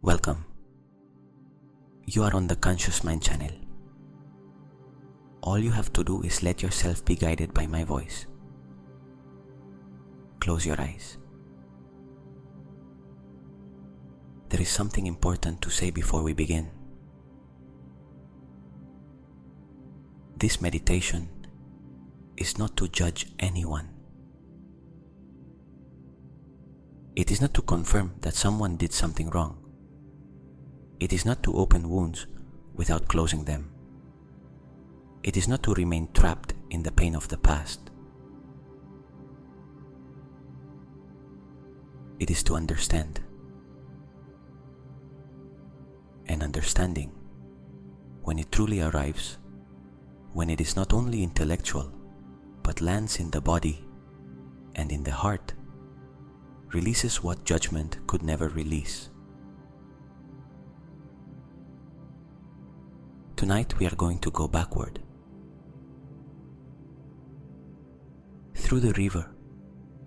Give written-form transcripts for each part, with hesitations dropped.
Welcome. You are on the Conscious Mind channel. All you have to do is let yourself be guided by my voice. Close your eyes. There is something important to say before we begin. This meditation is not to judge anyone. It is not to confirm that someone did something wrong. It is not to open wounds without closing them. It is not to remain trapped in the pain of the past. It is to understand. And understanding, when it truly arrives, when it is not only intellectual, but lands in the body and in the heart, releases what judgment could never release. Tonight we are going to go backward, through the river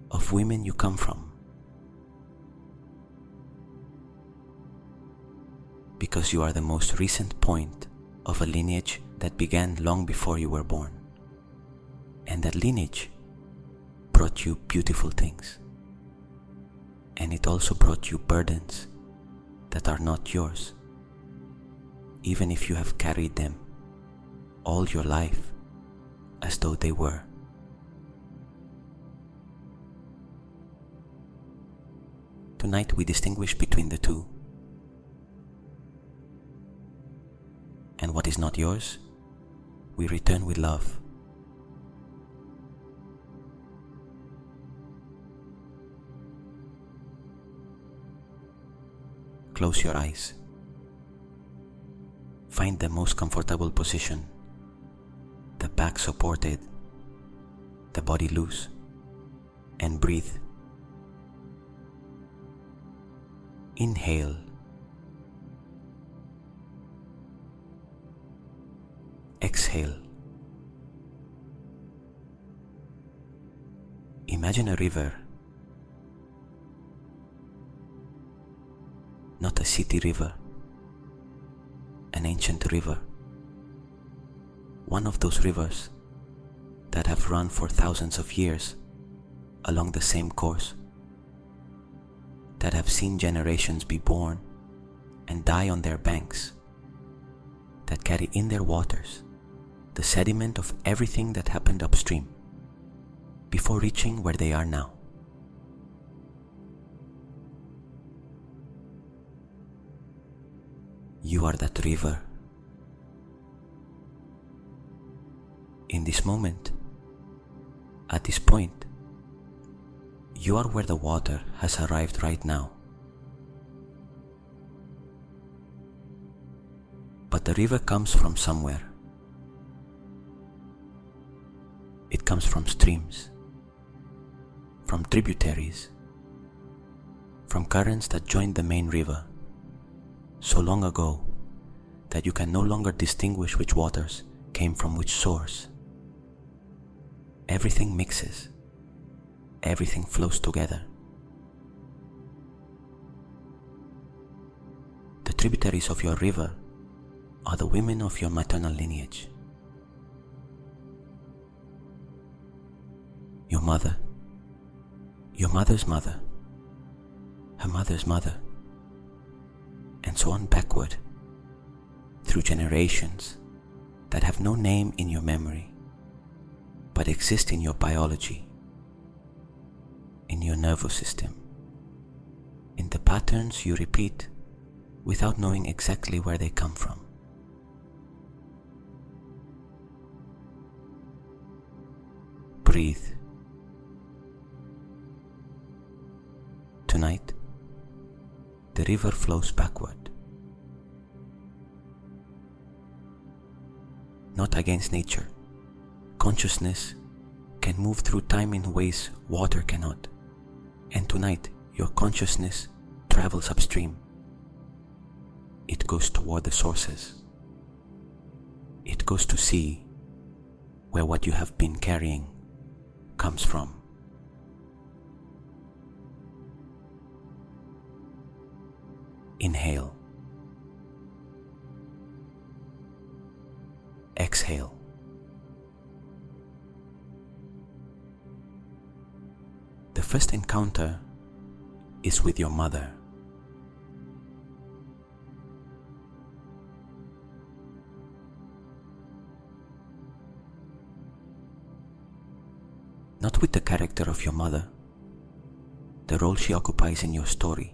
of women you come from, because you are the most recent point of a lineage that began long before you were born, and that lineage brought you beautiful things, and it also brought you burdens that are not yours, even if you have carried them all your life as though they were. Tonight we distinguish between the two, and what is not yours, we return with love. Close your eyes. Find the most comfortable position, the back supported, the body loose, and breathe. Inhale. Exhale. Imagine a river, not a city river, an ancient river, one of those rivers that have run for thousands of years along the same course, that have seen generations be born and die on their banks, that carry in their waters the sediment of everything that happened upstream before reaching where they are now. You are that river. In this moment, at this point, you are where the water has arrived right now. But the river comes from somewhere. It comes from streams, from tributaries, from currents that joined the main river so long ago that you can no longer distinguish which waters came from which source. Everything mixes, everything flows together. The tributaries of your river are the women of your maternal lineage. Your mother, your mother's mother, her mother's mother, and so on backward, through generations that have no name in your memory, but exist in your biology, in your nervous system, in the patterns you repeat without knowing exactly where they come from. Breathe. Tonight, the river flows backward, not against nature. Consciousness can move through time in ways water cannot, and tonight your consciousness travels upstream. It goes toward the sources. It goes to see where what you have been carrying comes from. Inhale. Exhale. The first encounter is with your mother. Not with the character of your mother, the role she occupies in your story,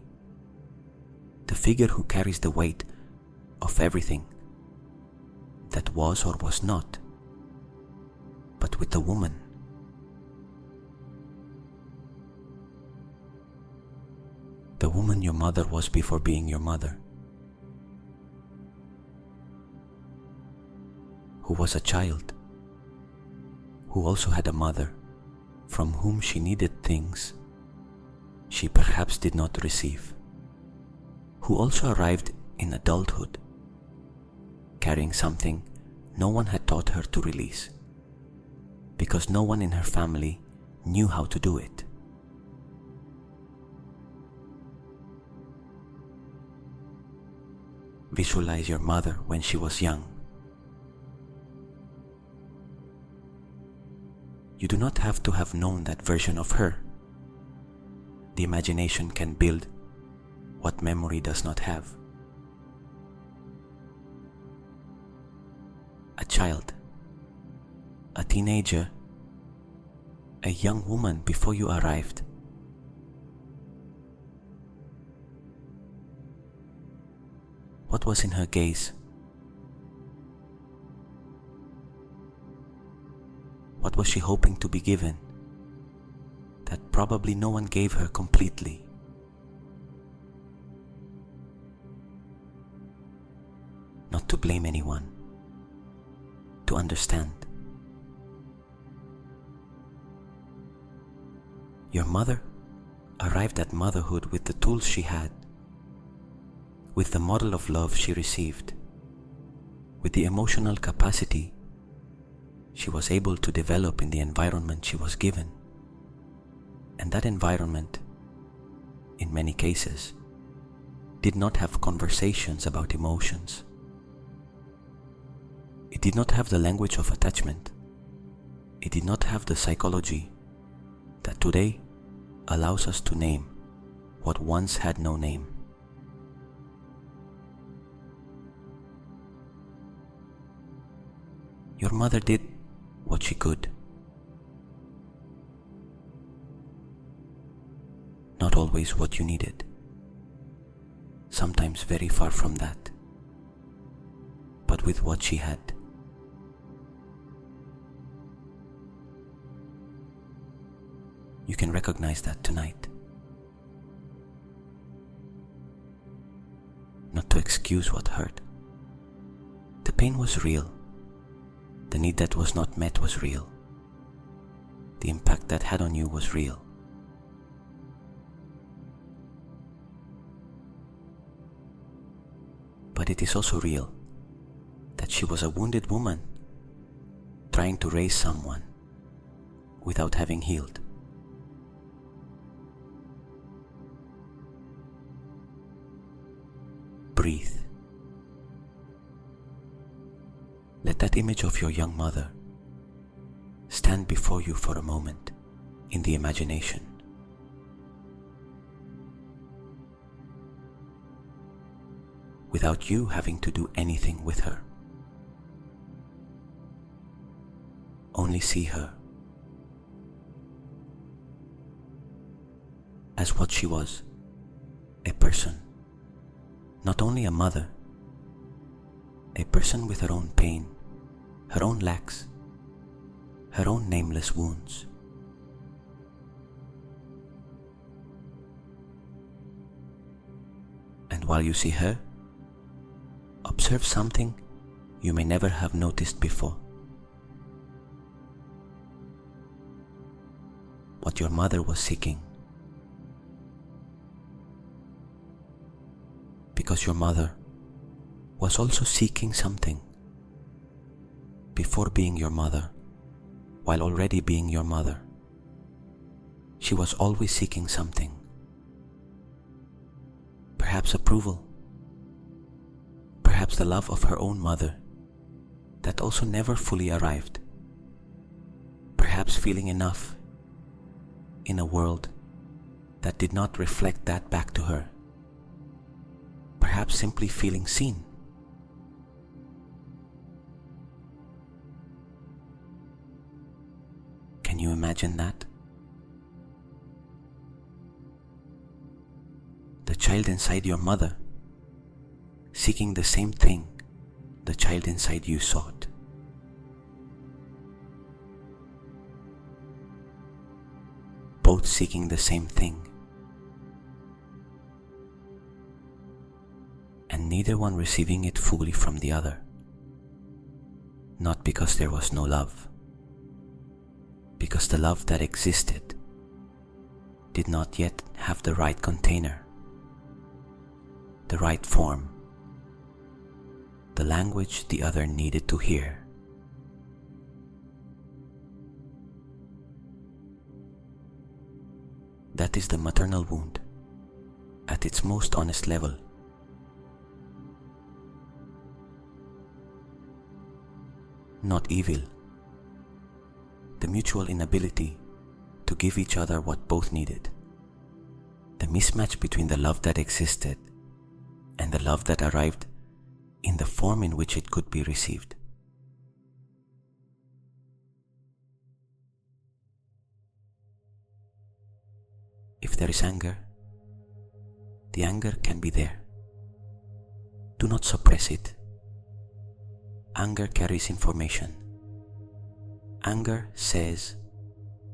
the figure who carries the weight of everything that was or was not, but with the woman. The woman your mother was before being your mother, who was a child, who also had a mother from whom she needed things she perhaps did not receive, who also arrived in adulthood carrying something no one had taught her to release, because no one in her family knew how to do it. Visualize your mother when she was young. You do not have to have known that version of her. The imagination can build what memory does not have. A child, a teenager, a young woman before you arrived. What was in her gaze? What was she hoping to be given that probably no one gave her completely? Not to blame anyone, to understand. Your mother arrived at motherhood with the tools she had, with the model of love she received, with the emotional capacity she was able to develop in the environment she was given. And that environment, in many cases, did not have conversations about emotions. It did not have the language of attachment. It did not have the psychology that today allows us to name what once had no name. Your mother did what she could. Not always what you needed. Sometimes very far from that. But with what she had. You can recognize that tonight. Not to excuse what hurt. The pain was real. The need that was not met was real. The impact that had on you was real. But it is also real that she was a wounded woman trying to raise someone without having healed. Breathe. Let that image of your young mother stand before you for a moment in the imagination. Without you having to do anything with her. Only see her as what she was, a person, not only a mother, a person with her own pain, her own lacks, her own nameless wounds. And while you see her, observe something you may never have noticed before. What your mother was seeking. Because your mother was also seeking something before being your mother, while already being your mother. She was always seeking something. Perhaps approval, perhaps the love of her own mother that also never fully arrived, perhaps feeling enough in a world that did not reflect that back to her, perhaps simply feeling seen. Can you imagine that? The child inside your mother seeking the same thing the child inside you sought. Both seeking the same thing, and neither one receiving it fully from the other, not because there was no love, because the love that existed did not yet have the right container, the right form, the language the other needed to hear. That is the maternal wound at its most honest level. Not evil, the mutual inability to give each other what both needed, the mismatch between the love that existed and the love that arrived in the form in which it could be received. If there is anger, the anger can be there. Do not suppress it. Anger carries information. Anger says,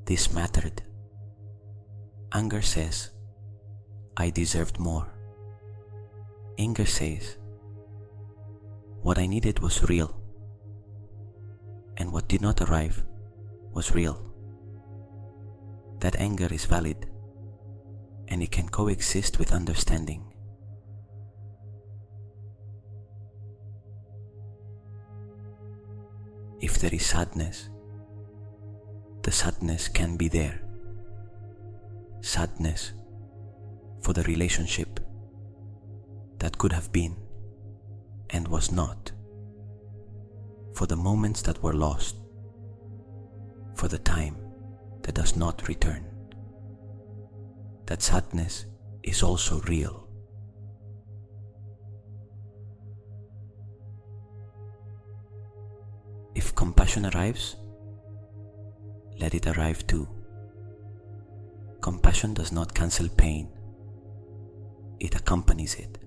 "This mattered." Anger says, "I deserved more." Anger says, "What I needed was real, and what did not arrive was real." That anger is valid, and it can coexist with understanding. If there is sadness, the sadness can be there. Sadness for the relationship that could have been and was not, for the moments that were lost, for the time that does not return. That sadness is also real. If compassion arrives, let it arrive too. Compassion does not cancel pain, it accompanies it.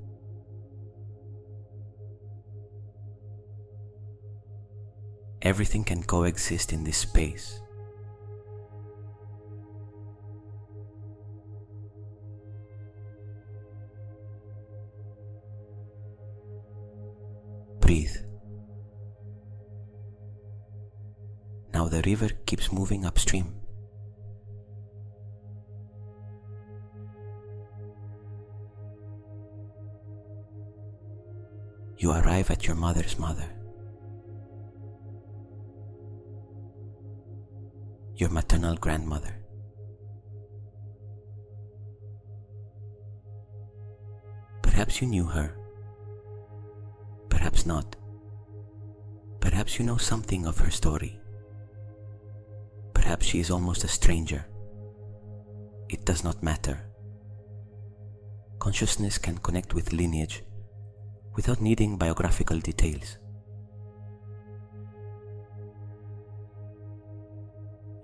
Everything can coexist in this space. Breathe. Now the river keeps moving upstream. You arrive at your mother's mother, your maternal grandmother. Perhaps you knew her, perhaps not. Perhaps you know something of her story. Perhaps she is almost a stranger. It does not matter. Consciousness can connect with lineage without needing biographical details.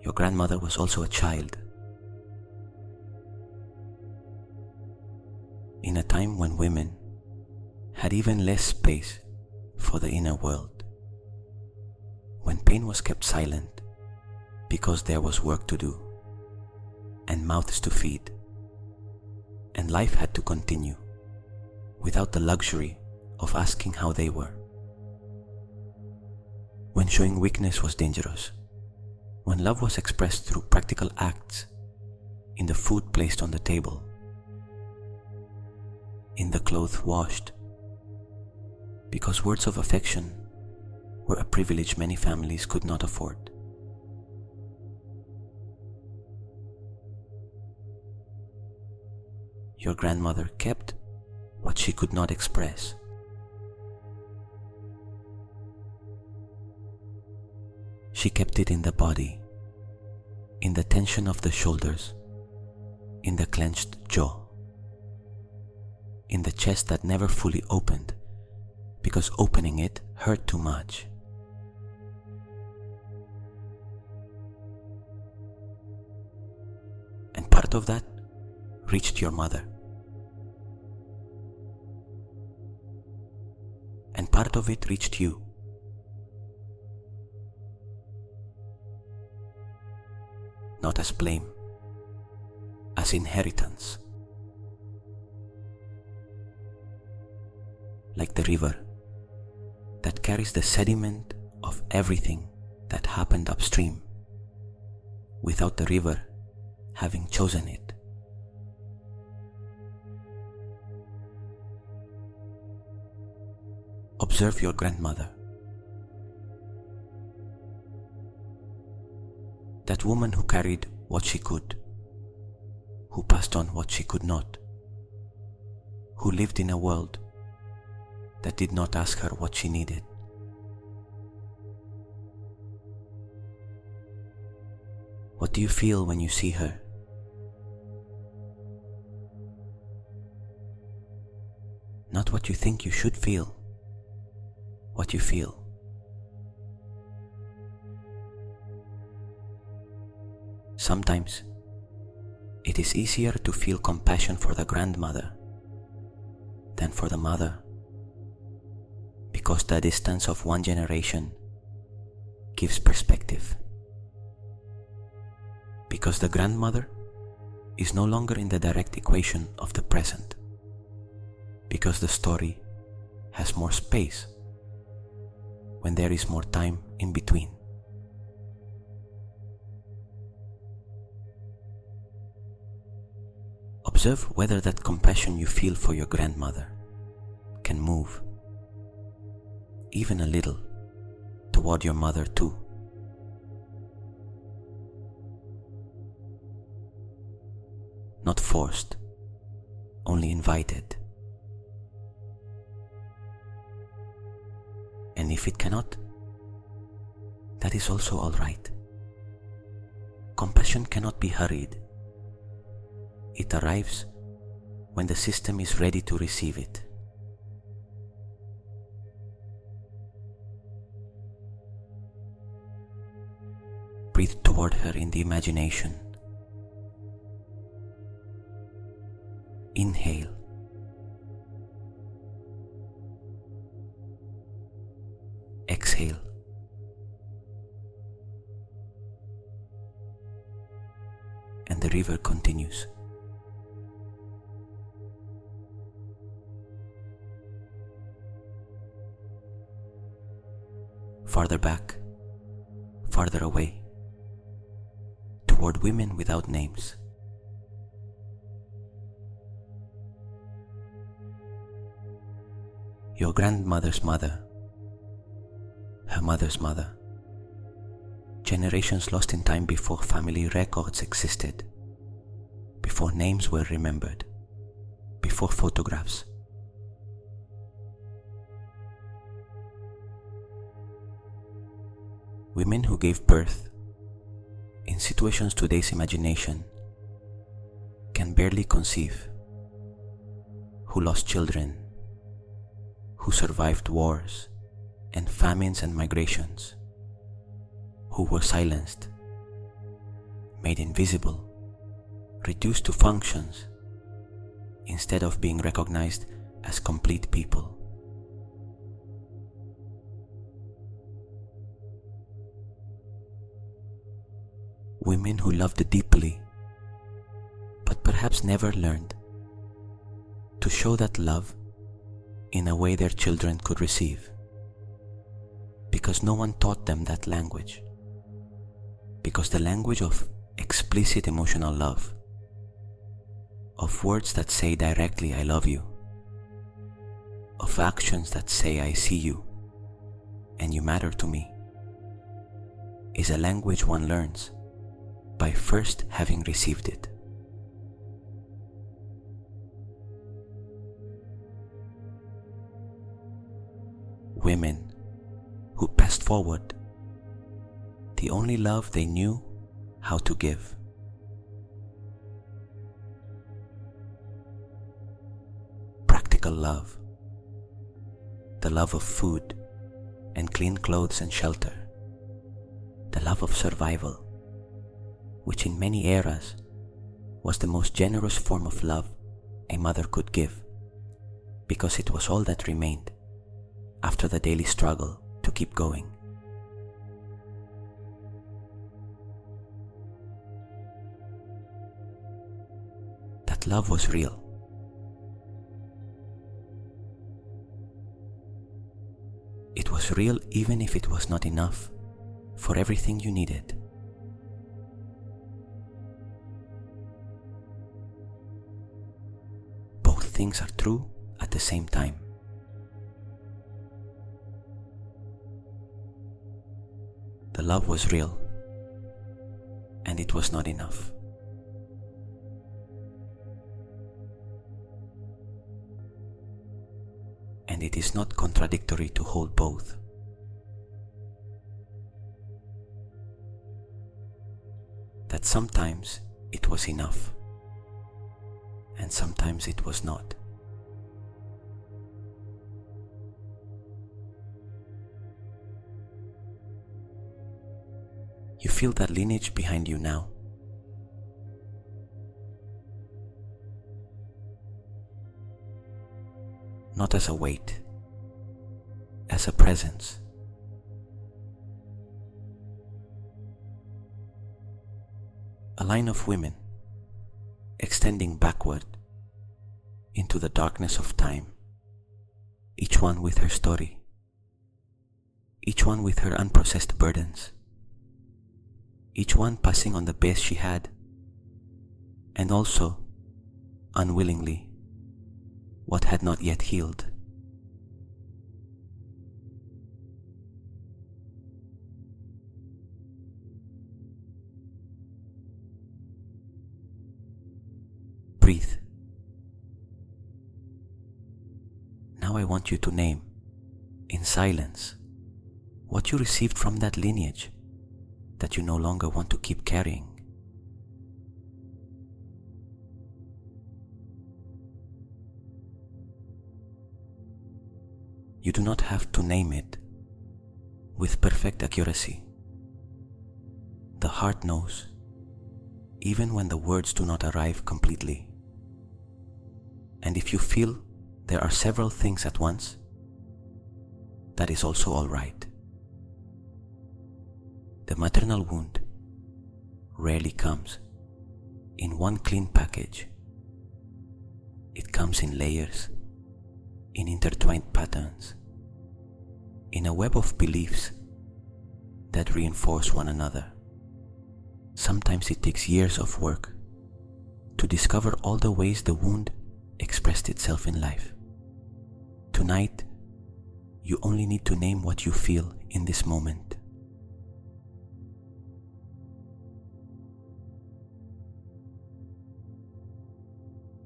Your grandmother was also a child, in a time when women had even less space for the inner world, when pain was kept silent because there was work to do and mouths to feed, and life had to continue without the luxury of asking how they were. When showing weakness was dangerous, when love was expressed through practical acts, in the food placed on the table, in the clothes washed, because words of affection were a privilege many families could not afford. Your grandmother kept what she could not express. She kept it in the body, in the tension of the shoulders, in the clenched jaw, in the chest that never fully opened because opening it hurt too much. And part of that reached your mother. And part of it reached you. Not as blame, as inheritance. Like the river that carries the sediment of everything that happened upstream, without the river having chosen it. Observe your grandmother. That woman who carried what she could, who passed on what she could not, who lived in a world that did not ask her what she needed. What do you feel when you see her? Not what you think you should feel, what you feel. Sometimes it is easier to feel compassion for the grandmother than for the mother, because the distance of one generation gives perspective. Because the grandmother is no longer in the direct equation of the present. Because the story has more space when there is more time in between. Observe whether that compassion you feel for your grandmother can move, even a little, toward your mother too. Not forced, only invited. And if it cannot, that is also all right. Compassion cannot be hurried. It arrives when the system is ready to receive it. Breathe toward her in the imagination. Inhale. Exhale. And the river continues. Farther back, farther away, toward women without names. Your grandmother's mother, her mother's mother, generations lost in time before family records existed, before names were remembered, before photographs. Women who gave birth in situations today's imagination can barely conceive, who lost children, who survived wars and famines and migrations, who were silenced, made invisible, reduced to functions, instead of being recognized as complete people. Women who loved deeply, but perhaps never learned to show that love in a way their children could receive, because no one taught them that language, because the language of explicit emotional love, of words that say directly I love you, of actions that say I see you and you matter to me, is a language one learns by first having received it. Women who passed forward the only love they knew how to give. Practical love, the love of food and clean clothes and shelter, the love of survival, which in many eras was the most generous form of love a mother could give, because it was all that remained after the daily struggle to keep going. That love was real. It was real even if it was not enough for everything you needed. Both things are true at the same time. The love was real, and it was not enough. And it is not contradictory to hold both. That sometimes it was enough, and sometimes it was not. You feel that lineage behind you now. Not as a weight, as a presence. A line of women extending backward into the darkness of time, each one with her story, each one with her unprocessed burdens, each one passing on the best she had, and also, unwillingly, what had not yet healed. Breathe. Now I want you to name, in silence, what you received from that lineage that you no longer want to keep carrying. You do not have to name it with perfect accuracy. The heart knows, even when the words do not arrive completely. And if you feel there are several things at once, that is also all right. The maternal wound rarely comes in one clean package. It comes in layers, in intertwined patterns, in a web of beliefs that reinforce one another. Sometimes it takes years of work to discover all the ways the wound expressed itself in life. Tonight, you only need to name what you feel in this moment.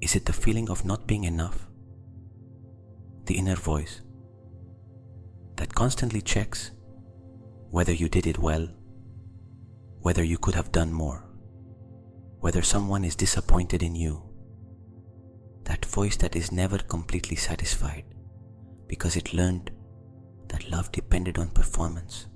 Is it the feeling of not being enough? The inner voice that constantly checks whether you did it well, whether you could have done more, whether someone is disappointed in you. That voice that is never completely satisfied because it learned that love depended on performance.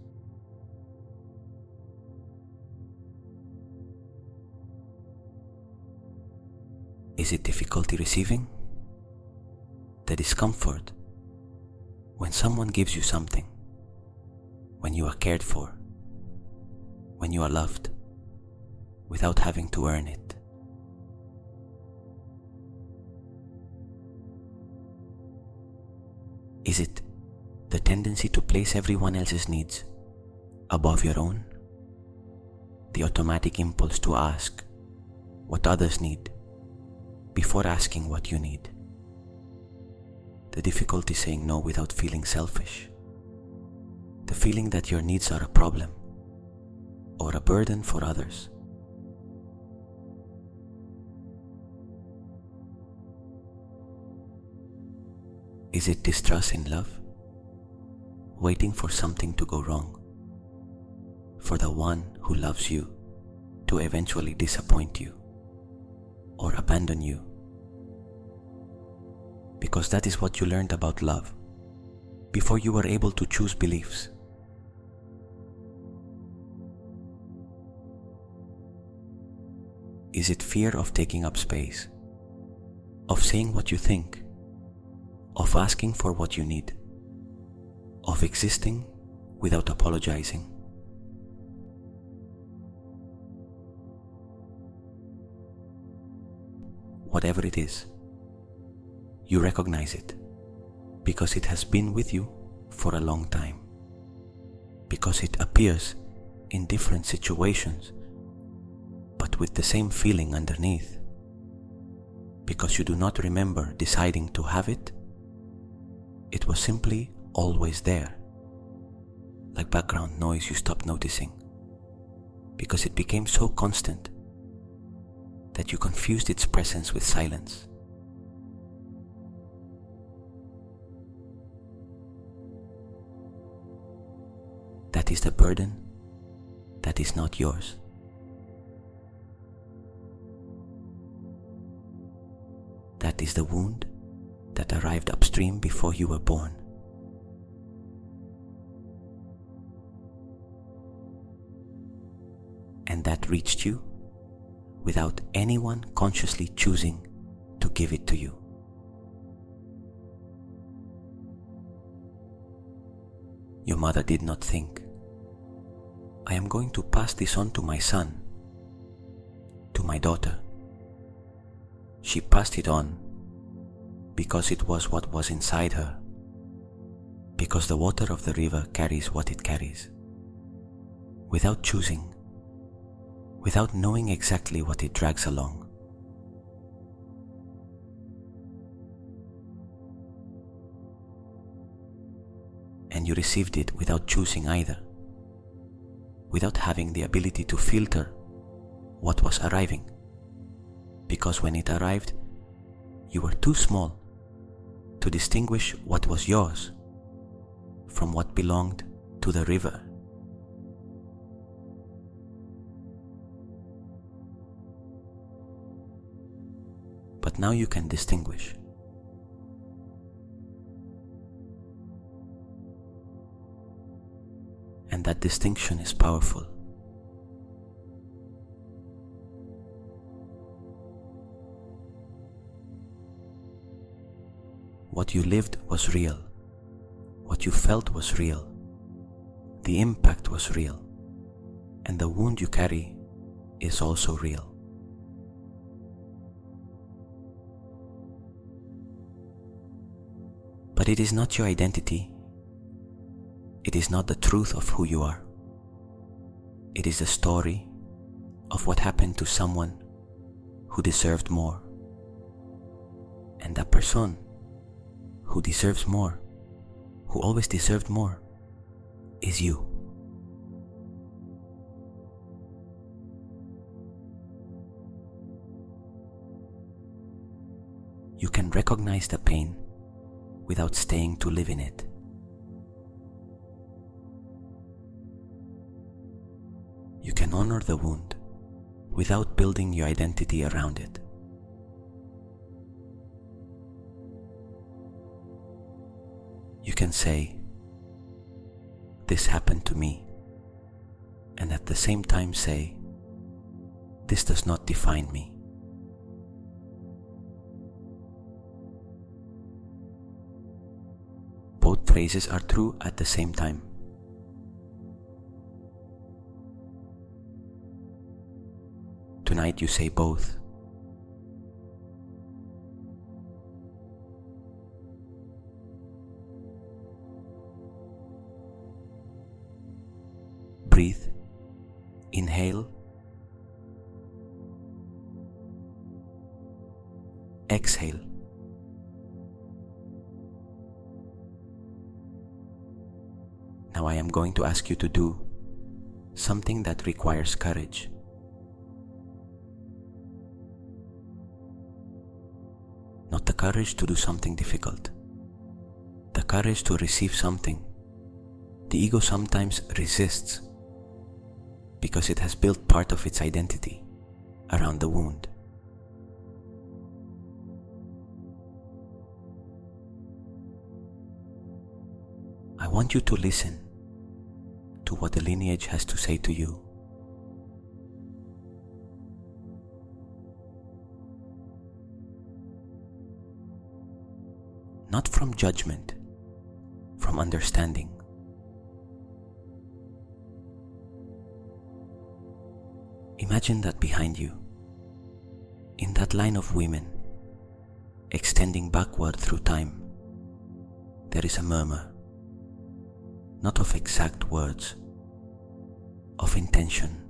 Is it difficulty receiving? The discomfort when someone gives you something, when you are cared for, when you are loved, without having to earn it. Is it the tendency to place everyone else's needs above your own? The automatic impulse to ask what others need before asking what you need? The difficulty saying no without feeling selfish? The feeling that your needs are a problem or a burden for others? Is it distrust in love? Waiting for something to go wrong? for the one who loves you to eventually disappoint you or abandon you. Because that is what you learned about love before you were able to choose beliefs. Is it fear of taking up space, of saying what you think, of asking for what you need, of existing without apologizing? Whatever it is, you recognize it because it has been with you for a long time, because it appears in different situations but with the same feeling underneath, because you do not remember deciding to have it. It was simply always there, like background noise you stopped noticing, because it became so constant that you confused its presence with silence. That is the burden that is not yours. That is the wound that arrived upstream before you were born. And that reached you without anyone consciously choosing to give it to you. Your mother did not think, I am going to pass this on to my son, to my daughter. She passed it on because it was what was inside her, because the water of the river carries what it carries, without choosing, without knowing exactly what it drags along. And you received it without choosing either, without having the ability to filter what was arriving, because when it arrived, you were too small to distinguish what was yours from what belonged to the river. But now you can distinguish. And that distinction is powerful. What you lived was real. What you felt was real. The impact was real. And the wound you carry is also real. But it is not your identity. It is not the truth of who you are. It is the story of what happened to someone who deserved more. And that person who deserves more, who always deserved more, is you. You can recognize the pain without staying to live in it. You can honor the wound without building your identity around it. You can say, this happened to me, and at the same time say, this does not define me. Both phrases are true at the same time. Tonight you say both. Breathe, inhale, exhale. Now I am going to ask you to do something that requires courage. Not the courage to do something difficult, the courage to receive something the ego sometimes resists because it has built part of its identity around the wound. I want you to listen to what the lineage has to say to you. Not from judgment, from understanding. Imagine that behind you, in that line of women, extending backward through time, there is a murmur, not of exact words, of intention,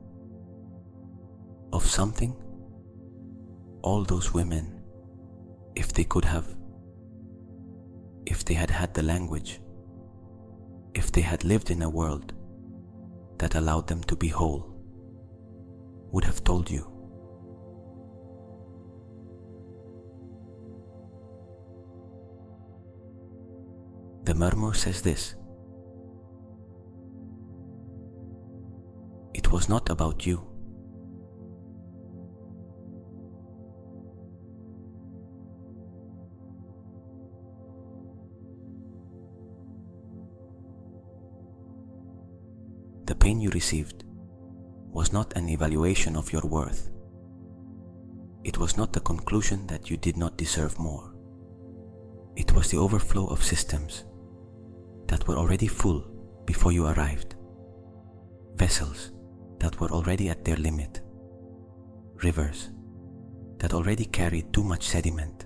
of something all those women, if they could have, if they had had the language, if they had lived in a world that allowed them to be whole, would have told you. The murmur says this: it was not about you. The pain you received was not an evaluation of your worth. It was not the conclusion that you did not deserve more. It was the overflow of systems that were already full before you arrived, vessels that were already at their limit, rivers that already carried too much sediment.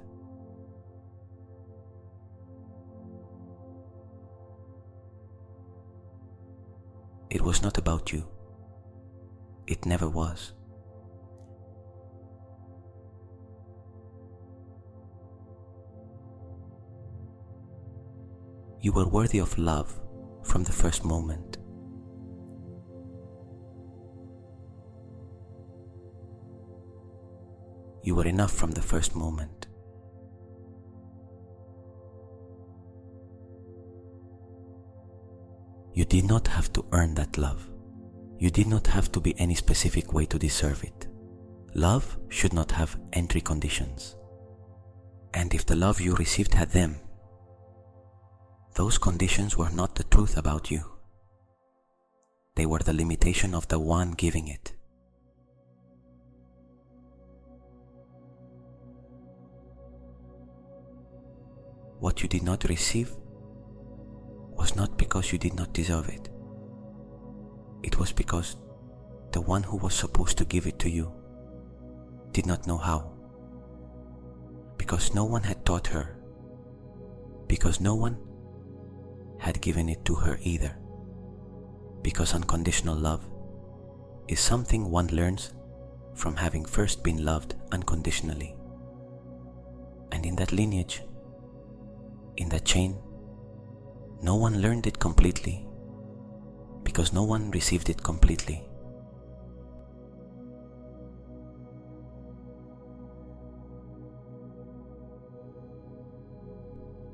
It was not about you. It never was. You were worthy of love from the first moment. You were enough from the first moment. You did not have to earn that love. You did not have to be any specific way to deserve it. Love should not have entry conditions. And if the love you received had them, those conditions were not the truth about you. They were the limitation of the one giving it. What you did not receive was not because you did not deserve it. It was because the one who was supposed to give it to you did not know how. Because no one had taught her. Because no one had given it to her either. Because unconditional love is something one learns from having first been loved unconditionally. And in that lineage, in that chain, no one learned it completely, because no one received it completely.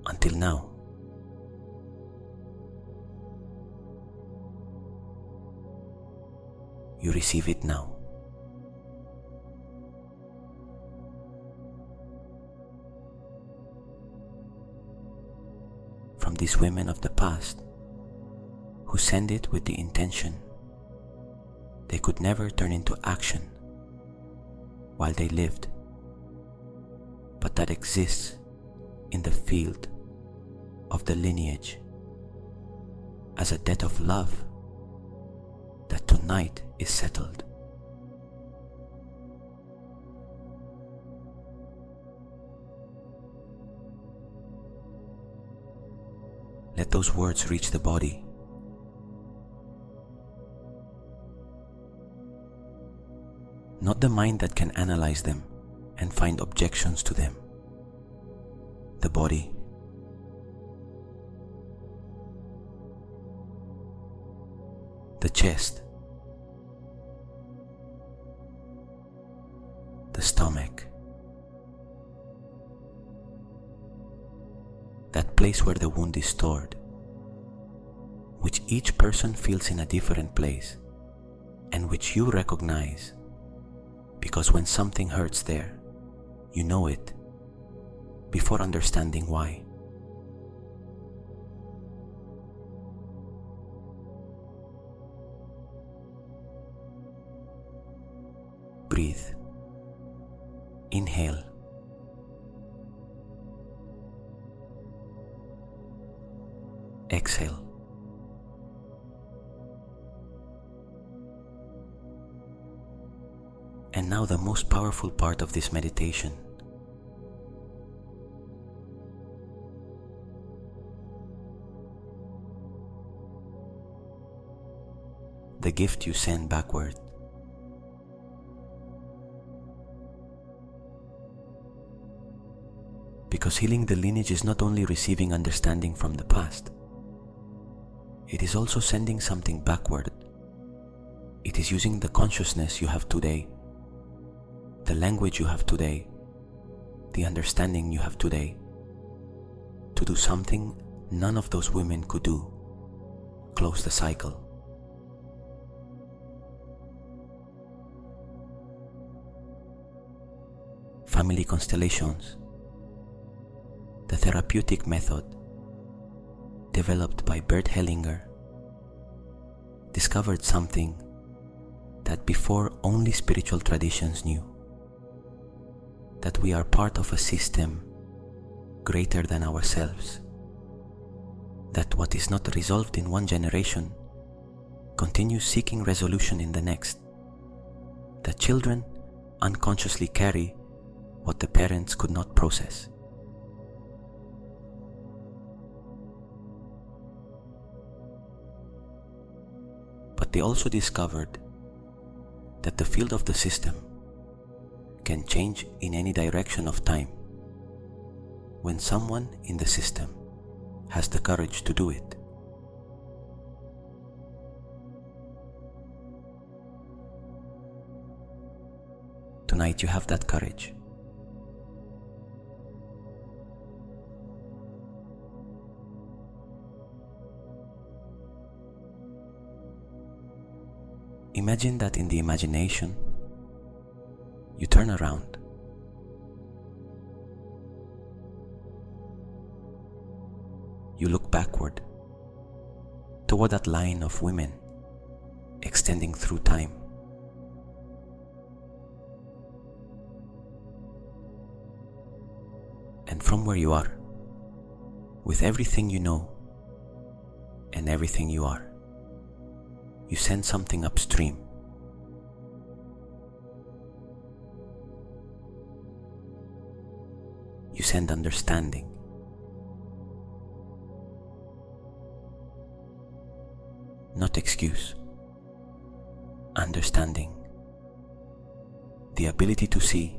Until now. You receive it now. From these women of the past who send it with the intention they could never turn into action while they lived, but that exists in the field of the lineage as a debt of love that tonight is settled. Let those words reach the body. Not the mind that can analyze them and find objections to them. The body. The chest. The stomach. That place where the wound is stored, which each person feels in a different place, and which you recognize, because when something hurts there, you know it before understanding why. Breathe. Inhale. Exhale. And now the most powerful part of this meditation. The gift you send backward. Because healing the lineage is not only receiving understanding from the past, it is also sending something backward. It is using the consciousness you have today, the language you have today, the understanding you have today, to do something none of those women could do: close the cycle. Family constellations, the therapeutic method developed by Bert Hellinger, discovered something that before only spiritual traditions knew: that we are part of a system greater than ourselves, that what is not resolved in one generation continues seeking resolution in the next, that children unconsciously carry what the parents could not process. But they also discovered that the field of the system can change in any direction of time when someone in the system has the courage to do it. Tonight you have that courage. Imagine that in the imagination, you turn around. You look backward toward that line of women extending through time. And from where you are, with everything you know and everything you are, you send something upstream. You send understanding. Not excuse. Understanding. The ability to see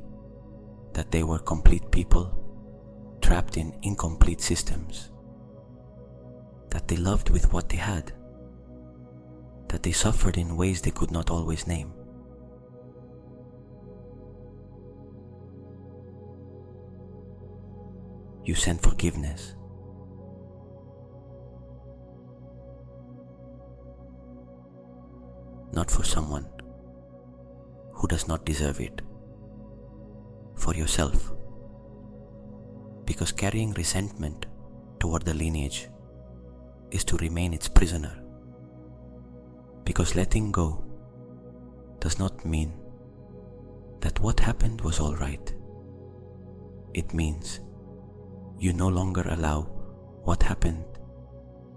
that they were complete people trapped in incomplete systems. That they loved with what they had. That they suffered in ways they could not always name. You send forgiveness. Not for someone who does not deserve it. For yourself. Because carrying resentment toward the lineage is to remain its prisoner. Because letting go does not mean that what happened was all right. It means you no longer allow what happened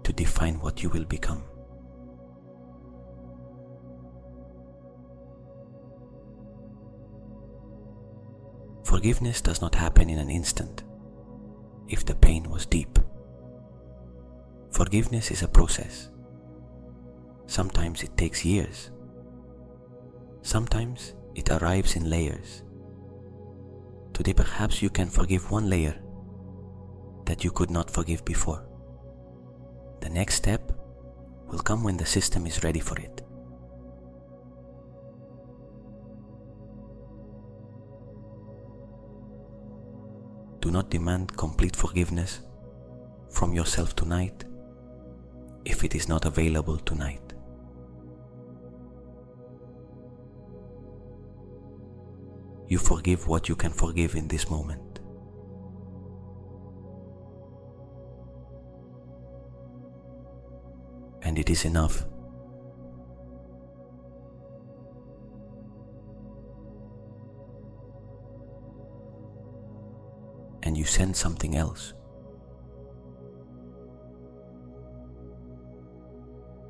to define what you will become. Forgiveness does not happen in an instant if the pain was deep. Forgiveness is a process. Sometimes it takes years. Sometimes it arrives in layers. Today perhaps you can forgive one layer that you could not forgive before. The next step will come when the system is ready for it. Do not demand complete forgiveness from yourself tonight if it is not available tonight. You forgive what you can forgive in this moment. And it is enough. And you send something else.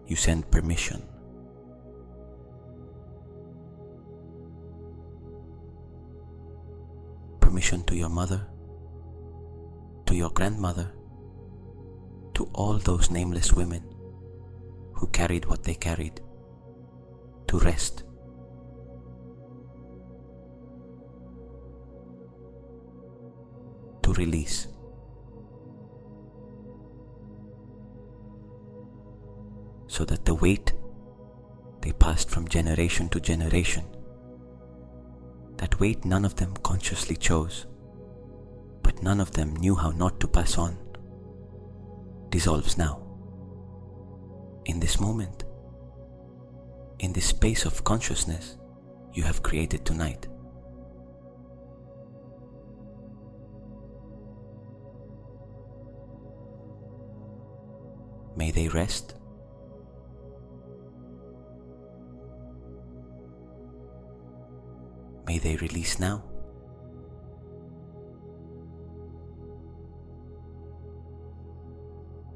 You send permission. Permission to your mother, to your grandmother, to all those nameless women who carried what they carried, to rest. To release. So that the weight they passed from generation to generation, that weight none of them consciously chose, but none of them knew how not to pass on, dissolves now. In this moment, in this space of consciousness you have created tonight. May they rest. May they release now.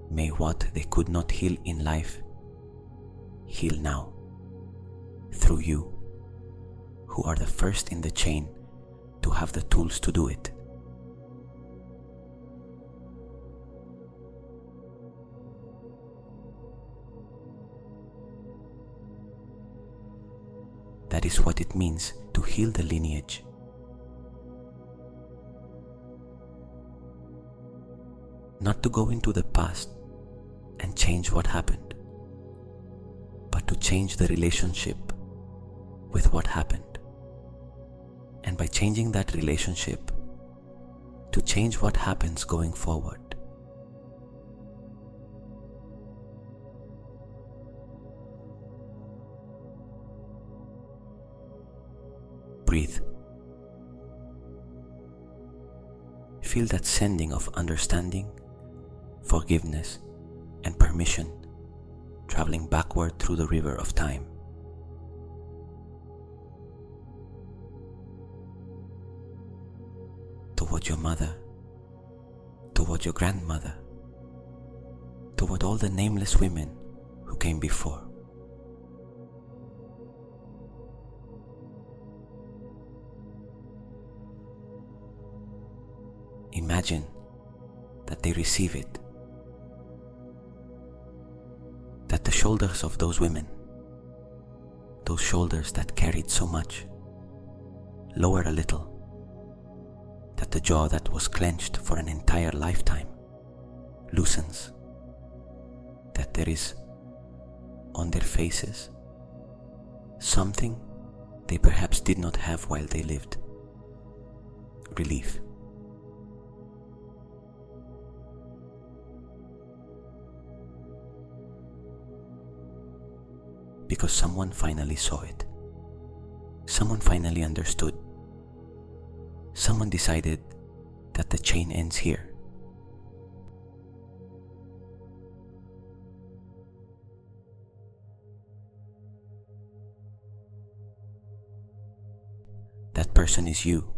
May what they could not heal in life, heal now, through you, who are the first in the chain to have the tools to do it. That is what it means to heal the lineage. Not to go into the past and change what happened, but to change the relationship with what happened. And by changing that relationship, to change what happens going forward. Breathe. Feel that sending of understanding, forgiveness, and permission traveling backward through the river of time. Toward your mother, toward your grandmother, toward all the nameless women who came before. Imagine that they receive it, that the shoulders of those women, those shoulders that carried so much, lower a little, that the jaw that was clenched for an entire lifetime loosens, that there is on their faces something they perhaps did not have while they lived: relief. Because someone finally saw it. Someone finally understood. Someone decided that the chain ends here. That person is you.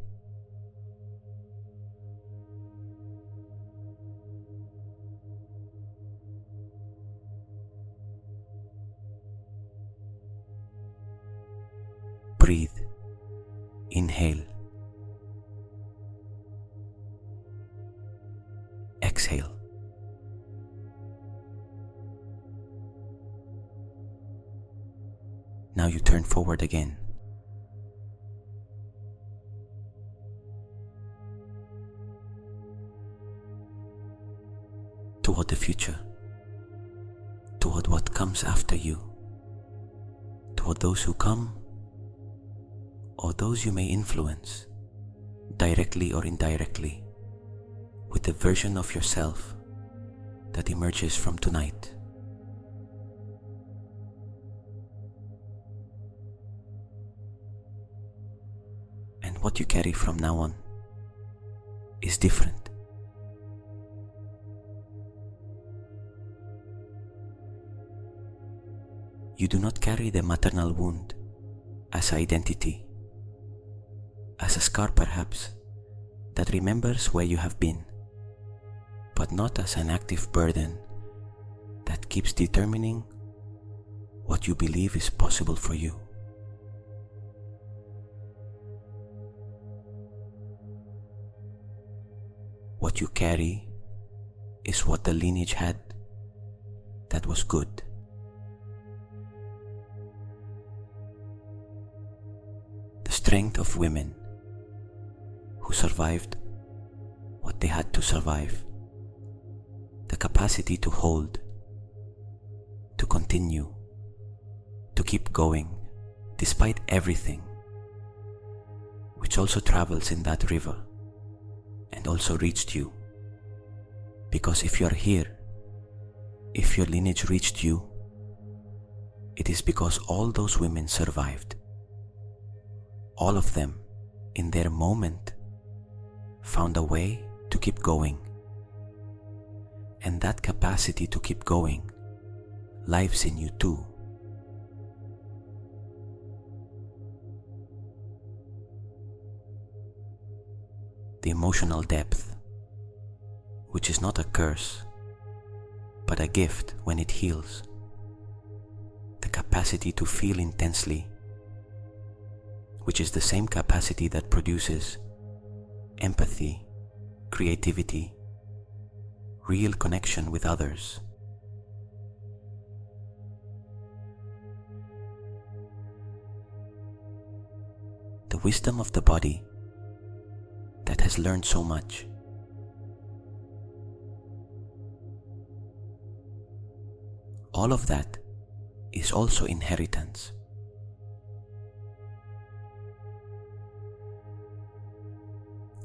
Breathe. Inhale. Exhale. Now you turn forward again. Toward the future. Toward what comes after you. Toward those who come, or those you may influence, directly or indirectly, with the version of yourself that emerges from tonight. And what you carry from now on is different. You do not carry the maternal wound as identity, as a scar perhaps, that remembers where you have been, but not as an active burden that keeps determining what you believe is possible for you. What you carry is what the lineage had that was good. The strength of women who survived what they had to survive. The capacity to hold, to continue, to keep going despite everything, which also travels in that river and also reached you. Because if you are here, if your lineage reached you, it is because all those women survived. All of them, in their moment, found a way to keep going. And that capacity to keep going lives in you too. The emotional depth, which is not a curse, but a gift when it heals. The capacity to feel intensely, which is the same capacity that produces empathy, creativity, real connection with others. The wisdom of the body that has learned so much. All of that is also inheritance.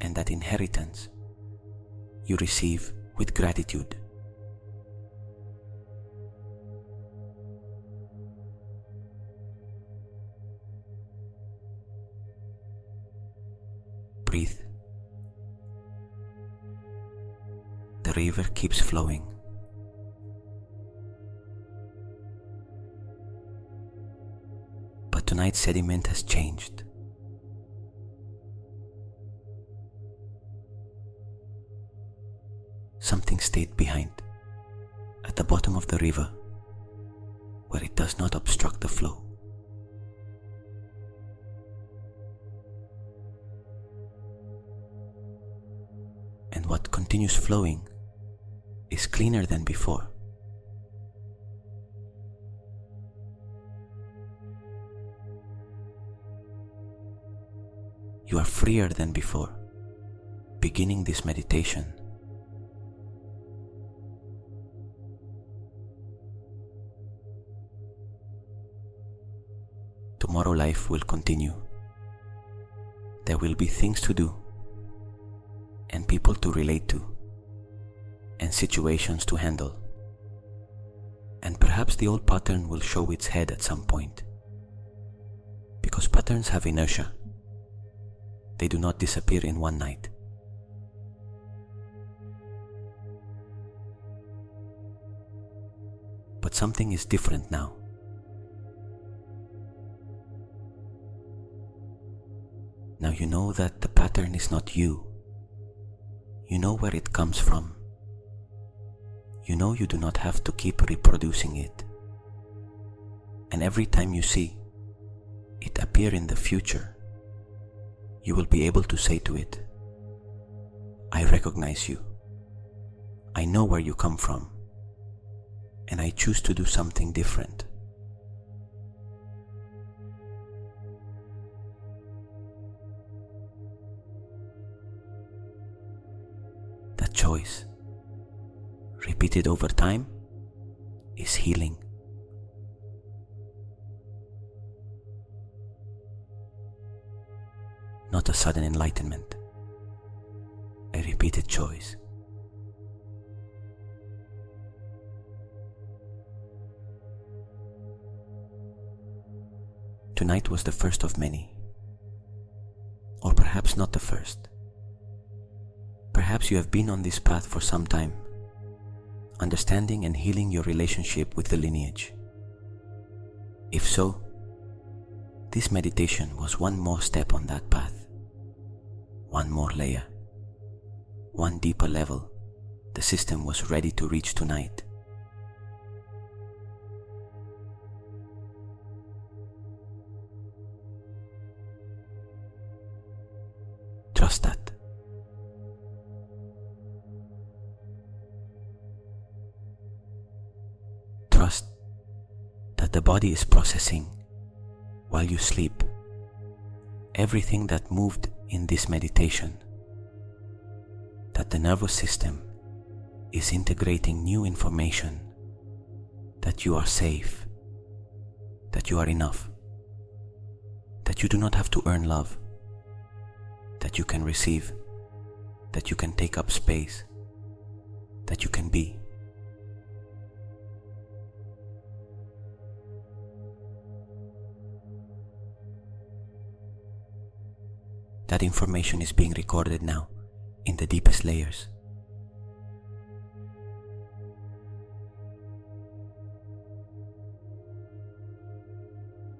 And that inheritance you receive with gratitude. Breathe. The river keeps flowing. But tonight's sediment has changed. Something stayed behind at the bottom of the river where it does not obstruct the flow. And what continues flowing is cleaner than before. You are freer than before, beginning this meditation. Tomorrow life will continue. There will be things to do, and people to relate to, and situations to handle. And perhaps the old pattern will show its head at some point. Because patterns have inertia. They do not disappear in one night. But something is different now. Now you know that the pattern is not you. You know where it comes from. You know you do not have to keep reproducing it. And every time you see it appear in the future, you will be able to say to it, I recognize you. I know where you come from. And I choose to do something different. That choice, repeated over time, is healing. Not a sudden enlightenment, a repeated choice. Tonight was the first of many, or perhaps perhaps not the first. Perhaps you have been on this path for some time, understanding and healing your relationship with the lineage. If so, this meditation was one more step on that path, one more layer, one deeper level the system was ready to reach tonight. Trust that. Trust that the body is processing while you sleep everything that moved in this meditation, that the nervous system is integrating new information, that you are safe, that you are enough, that you do not have to earn love, that you can receive, that you can take up space, that you can be. That information is being recorded now in the deepest layers.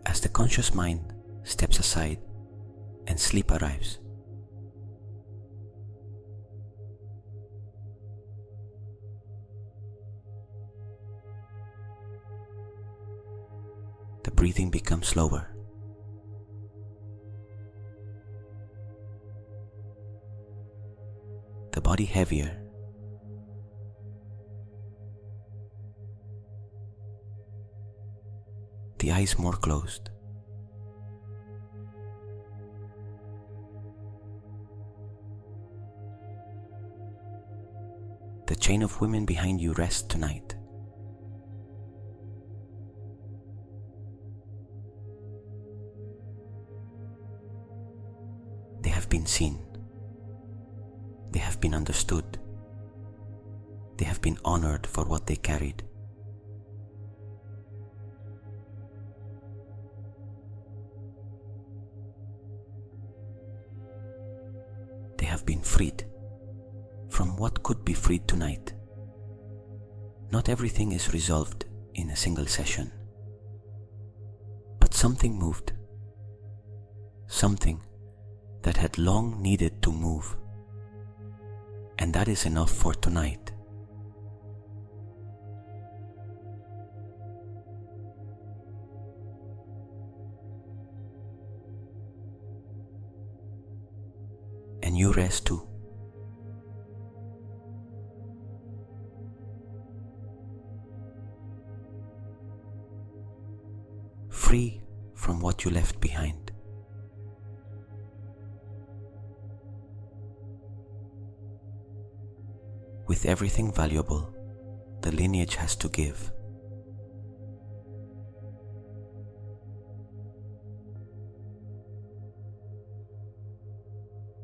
As the conscious mind steps aside and sleep arrives, the breathing becomes slower. The body heavier. The eyes more closed. The chain of women behind you rests tonight. They have been seen. They have been understood. They have been honored for what they carried. They have been freed from what could be freed tonight. Not everything is resolved in a single session, but something moved. Something that had long needed to move. And that is enough for tonight. And you rest too. Free from what you left behind. With everything valuable the lineage has to give.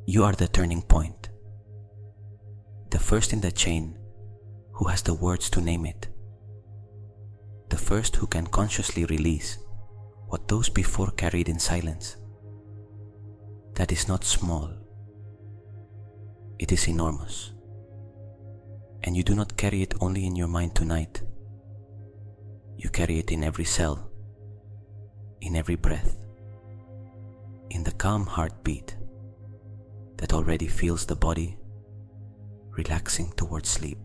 You are the turning point, the first in the chain who has the words to name it, the first who can consciously release what those before carried in silence. That is not small, it is enormous. And you do not carry it only in your mind tonight. You carry it in every cell, in every breath, in the calm heartbeat that already feels the body relaxing towards sleep.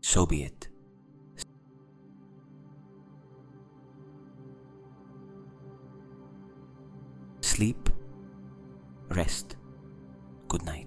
So be it. Sleep, rest, good night.